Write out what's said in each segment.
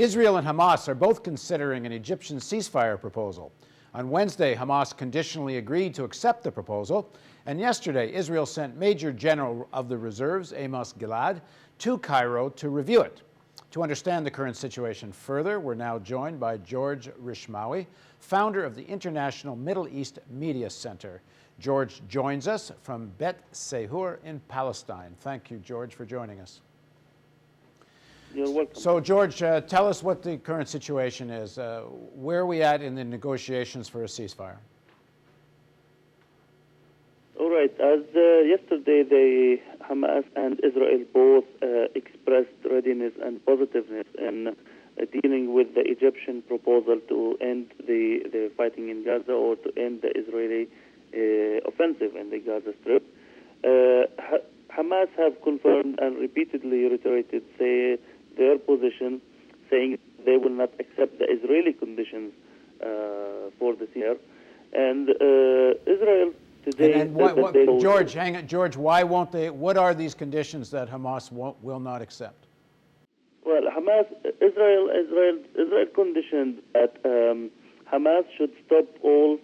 Israel and Hamas are both considering an Egyptian ceasefire proposal. On Wednesday, Hamas conditionally agreed to accept the proposal, and yesterday, Israel sent Major General of the Reserves, Amos Gilad, to Cairo to review it. To understand the current situation further, we're now joined by George Rishmawi, founder of the International Middle East Media Center. George joins us from Bet Sehur in Palestine. Thank you, George, for joining us. You're welcome. So, George, tell us what the current situation is. Where are we at in the negotiations for a ceasefire? All right. As yesterday, Hamas and Israel both expressed readiness and positiveness in dealing with the Egyptian proposal to end the fighting in Gaza or to end the Israeli offensive in the Gaza Strip. Hamas have confirmed and repeatedly reiterated their position, saying they will not accept the Israeli conditions for this year. And Israel today... George, hang on. George, why won't they? What are these conditions that Hamas will not accept? Well, Israel conditioned that Hamas should stop all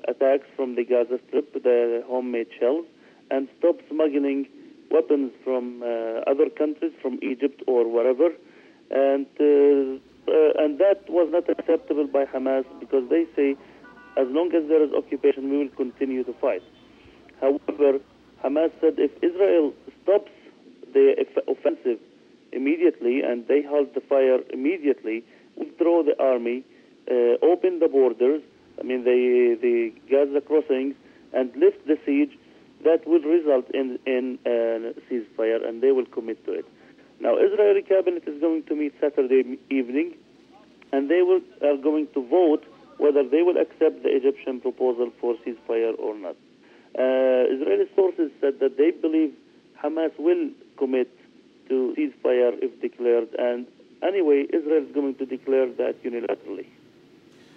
attacks from the Gaza Strip, the homemade shells, and stop smuggling weapons from other countries, from Egypt or wherever. And that was not acceptable by Hamas because they say, as long as there is occupation, we will continue to fight. However, Hamas said if Israel stops the offensive immediately and they halt the fire immediately, withdraw the army, open the borders, the Gaza crossings, and lift the siege, that will result in a ceasefire, and they will commit to it. Now, Israeli cabinet is going to meet Saturday evening, and they are going to vote whether they will accept the Egyptian proposal for ceasefire or not. Israeli sources said that they believe Hamas will commit to ceasefire if declared, and anyway, Israel is going to declare that unilaterally.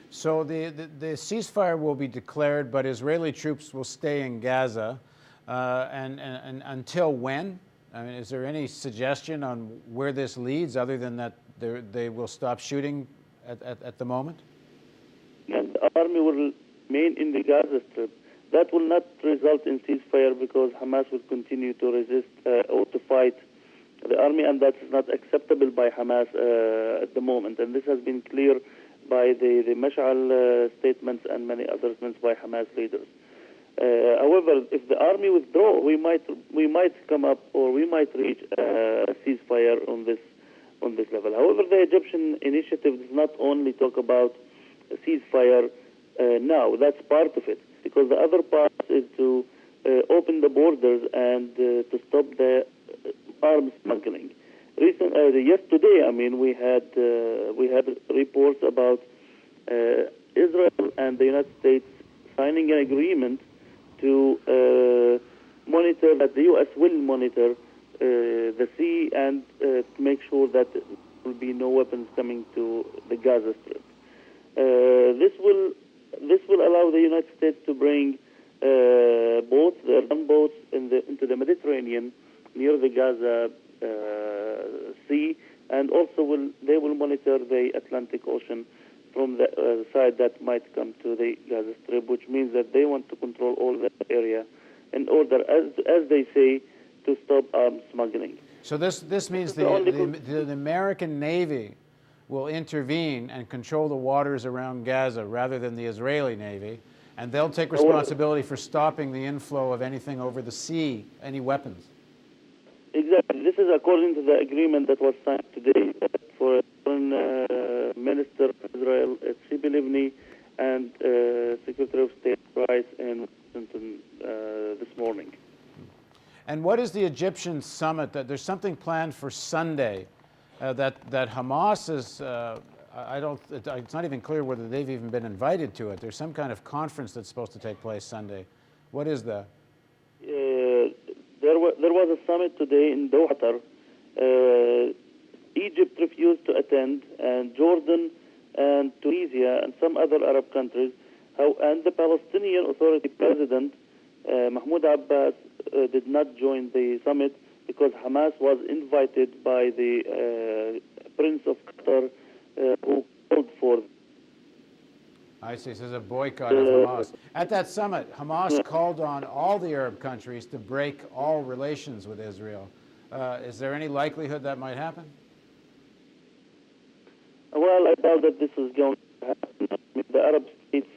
So the ceasefire will be declared, but Israeli troops will stay in Gaza, and until when? I mean, is there any suggestion on where this leads, other than that they will stop shooting at the moment? And the army will remain in the Gaza Strip. That will not result in ceasefire because Hamas will continue to resist or to fight the army, and that is not acceptable by Hamas at the moment. And this has been clear by the Mash'al statements and many other statements by Hamas leaders. However, if the army withdraw, we might come up, or we might reach a ceasefire on this level. However, the Egyptian initiative does not only talk about a ceasefire now. That's part of it, because the other part is to open the borders and to stop the arms smuggling. Yesterday, we had reports about Israel and the United States signing an agreement to monitor, that the U.S. will monitor the sea and to make sure that there will be no weapons coming to the Gaza Strip. This will allow the United States to bring boats, their gunboats, into the Mediterranean near the Gaza Sea, and also they will monitor the Atlantic Ocean from the side that might come to the Gaza Strip, which means that they want to control all that area in order, as they say, to stop arms smuggling. So this means the American Navy will intervene and control the waters around Gaza rather than the Israeli Navy, and they'll take responsibility for stopping the inflow of anything over the sea, any weapons. Exactly. This is according to the agreement that was signed today for Foreign Minister of Israel, Tzipi Livni, and Secretary of State Rice in Washington this morning. And what is the Egyptian summit? There's something planned for Sunday that Hamas is. It's not even clear whether they've even been invited to it. There's some kind of conference that's supposed to take place Sunday. What is that? There was a summit today in Doha. Egypt refused to attend, and Jordan and Tunisia and some other Arab countries. And the Palestinian Authority President, Mahmoud Abbas, did not join the summit because Hamas was invited by the Prince of Qatar, who called for. I see. So there's a boycott of Hamas. At that summit, Hamas called on all the Arab countries to break all relations with Israel. Is there any likelihood that might happen? Well, I doubt that this is going to happen. I mean, the Arab states,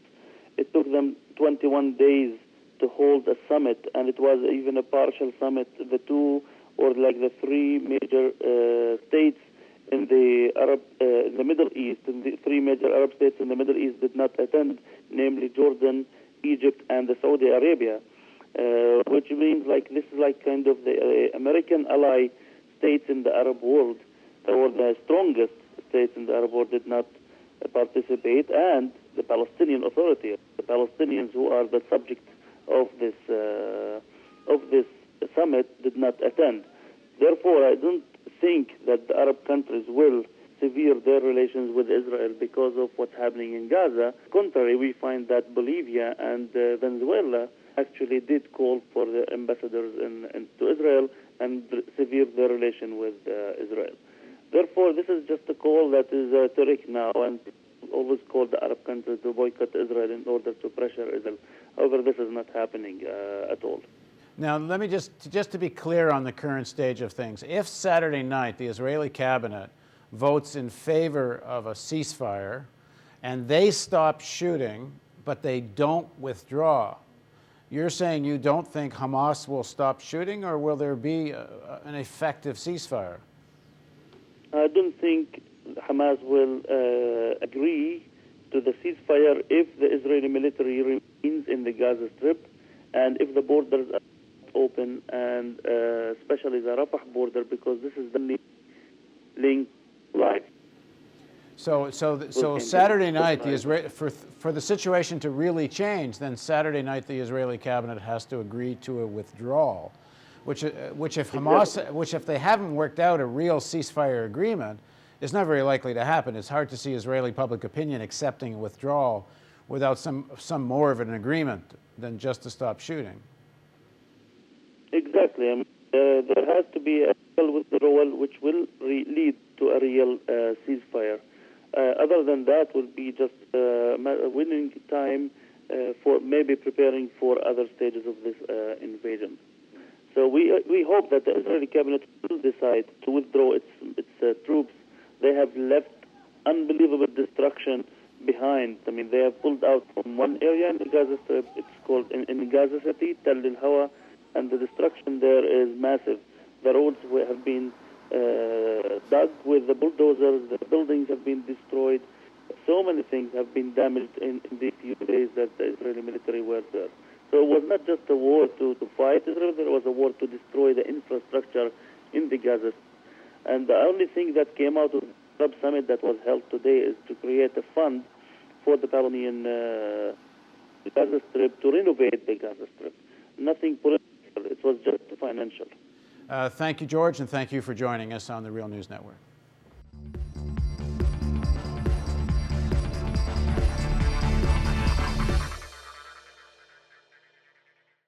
it took them 21 days to hold a summit, and it was even a partial summit. The two or like the three major states in the Middle East, and the three major Arab states in the Middle East did not attend, namely Jordan, Egypt, and the Saudi Arabia, which means like this is like kind of the American ally states in the Arab world, or the strongest states in the Arab world did not participate, and the Palestinian Authority, the Palestinians who are the subject of this summit did not attend. Therefore, I don't think that the Arab countries will sever their relations with Israel because of what's happening in Gaza. Contrary, we find that Bolivia and Venezuela actually did call for the ambassadors to Israel and sever their relation with Israel. Therefore, this is just a call that is rhetoric now, and always call the Arab countries to boycott Israel in order to pressure Israel. However, this is not happening at all. Now, let me just to be clear on the current stage of things. If Saturday night the Israeli cabinet votes in favor of a ceasefire and they stop shooting, but they don't withdraw, you're saying you don't think Hamas will stop shooting, or will there be an effective ceasefire? I don't think Hamas will agree to the ceasefire if the Israeli military remains in the Gaza Strip and if the borders are open, and especially the Rafah border, because this is the only link life. So Saturday night, for the situation to really change, then Saturday night the Israeli cabinet has to agree to a withdrawal, which if they haven't worked out a real ceasefire agreement, is not very likely to happen. It's hard to see Israeli public opinion accepting a withdrawal without some more of an agreement than just to stop shooting. Exactly. There has to be a real withdrawal which will lead to a real ceasefire. Other than that, will be just winning time for maybe preparing for other stages of this invasion. So we hope that the Israeli cabinet will decide to withdraw its troops. They have left unbelievable destruction behind. I mean, they have pulled out from one area in the Gaza Strip. It's called in Gaza City, Tel El-Hawa, and the destruction there is massive. The roads have been dug with the bulldozers. The buildings have been destroyed. So many things have been damaged in these few days that the Israeli military were there. So it was not just a war to fight Israel. There was a war to destroy the infrastructure in the Gaza. And the only thing that came out of the Arab Summit that was held today is to create a fund for the Palestinian Gaza Strip to renovate the Gaza Strip. Nothing political. It was just financial. Thank you, George, and thank you for joining us on the Real News Network.